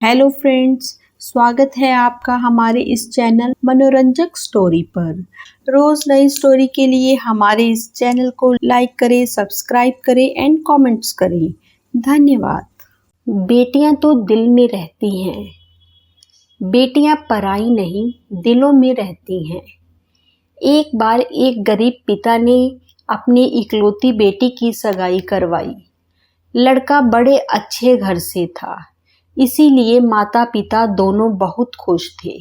Hello friends, स्वागत है आपका हमारे इस चैनल मनोरंजक स्टोरी पर। रोज नई स्टोरी के लिए हमारे इस चैनल को लाइक करें, सब्सक्राइब करें एंड कमेंट्स करें। धन्यवाद। बेटियां तो दिल में रहती हैं, बेटियां पराई नहीं दिलों में रहती हैं। एक बार एक गरीब पिता ने अपनी इकलौती बेटी की सगाई करवाई। लड़का बड़े अच्छे घर से था, इसीलिए माता पिता दोनों बहुत खुश थे।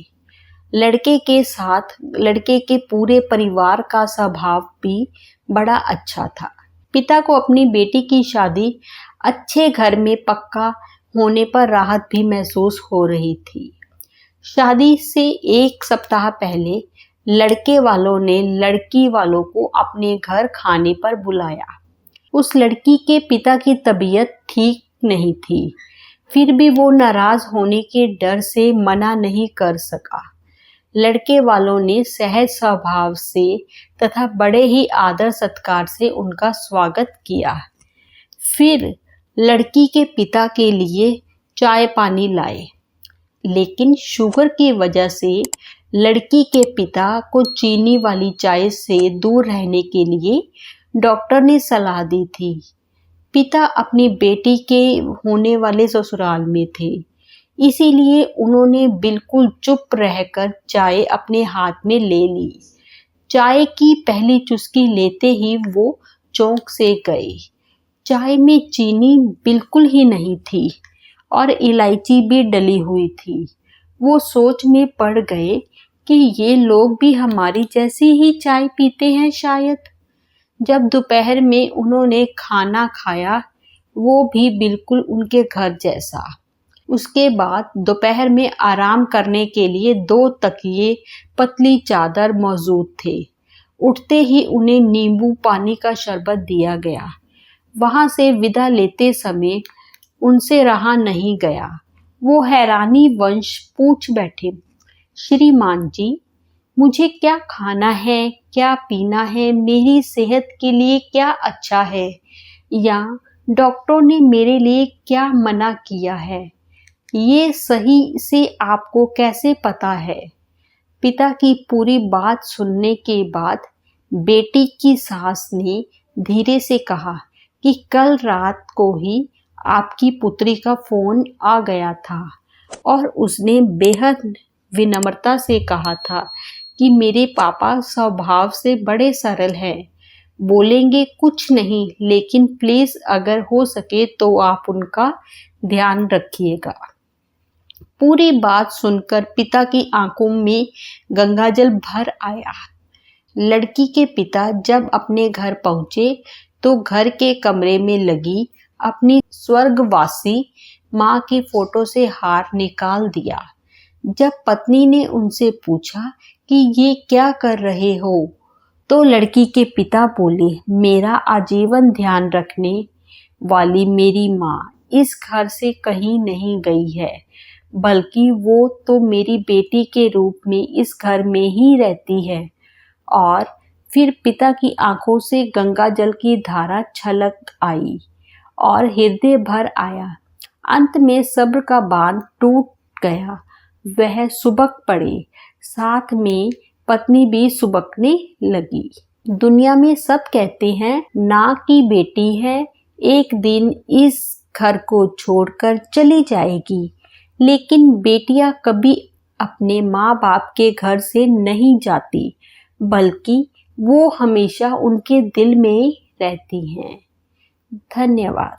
लड़के के साथ लड़के के पूरे परिवार का स्वभाव भी बड़ा अच्छा था। पिता को अपनी बेटी की शादी अच्छे घर में पक्का होने पर राहत भी महसूस हो रही थी। शादी से एक सप्ताह पहले लड़के वालों ने लड़की वालों को अपने घर खाने पर बुलाया। उस लड़की के पिता की तबीयत ठीक नहीं थी, फिर भी वो नाराज होने के डर से मना नहीं कर सका। लड़के वालों ने सहज स्वभाव से तथा बड़े ही आदर सत्कार से उनका स्वागत किया। फिर लड़की के पिता के लिए चाय पानी लाए, लेकिन शुगर की वजह से लड़की के पिता को चीनी वाली चाय से दूर रहने के लिए डॉक्टर ने सलाह दी थी। पिता अपनी बेटी के होने वाले ससुराल में थे, इसीलिए उन्होंने बिल्कुल चुप रहकर चाय अपने हाथ में ले ली। चाय की पहली चुस्की लेते ही वो चौंक से गए। चाय में चीनी बिल्कुल ही नहीं थी और इलायची भी डली हुई थी। वो सोच में पड़ गए कि ये लोग भी हमारी जैसी ही चाय पीते हैं शायद। जब दोपहर में उन्होंने खाना खाया, वो भी बिल्कुल उनके घर जैसा। उसके बाद दोपहर में आराम करने के लिए 2 तकिए, पतली चादर मौजूद थे। उठते ही उन्हें नींबू पानी का शरबत दिया गया। वहां से विदा लेते समय उनसे रहा नहीं गया। वो हैरानी वंश पूछ बैठे, श्रीमान जी, मुझे क्या खाना है, क्या पीना है, मेरी सेहत के लिए क्या अच्छा है, या डॉक्टर ने मेरे लिए क्या मना किया है, ये सही से आपको कैसे पता है? पिता की पूरी बात सुनने के बाद बेटी की सास ने धीरे से कहा कि कल रात को ही आपकी पुत्री का फोन आ गया था और उसने बेहद विनम्रता से कहा था कि मेरे पापा स्वभाव से बड़े सरल हैं, बोलेंगे कुछ नहीं, लेकिन प्लीज अगर हो सके तो आप उनका ध्यान रखिएगा। पूरी बात सुनकर पिता की आंखों में गंगाजल भर आया। लड़की के पिता जब अपने घर पहुंचे तो घर के कमरे में लगी अपनी स्वर्गवासी माँ की फोटो से हार निकाल दिया। जब पत्नी ने उनसे पूछा कि ये क्या कर रहे हो, तो लड़की के पिता बोले, मेरा आजीवन ध्यान रखने वाली मेरी माँ इस घर से कहीं नहीं गई है, बल्कि वो तो मेरी बेटी के रूप में इस घर में ही रहती है। और फिर पिता की आंखों से गंगा जल की धारा छलक आई और हृदय भर आया। अंत में सब्र का बांध टूट गया। वह सुबक पड़े, साथ में पत्नी भी सुबकने लगी। दुनिया में सब कहते हैं ना की बेटी है, एक दिन इस घर को छोड़कर चली जाएगी, लेकिन बेटियां कभी अपने माँ बाप के घर से नहीं जाती, बल्कि वो हमेशा उनके दिल में रहती हैं। धन्यवाद।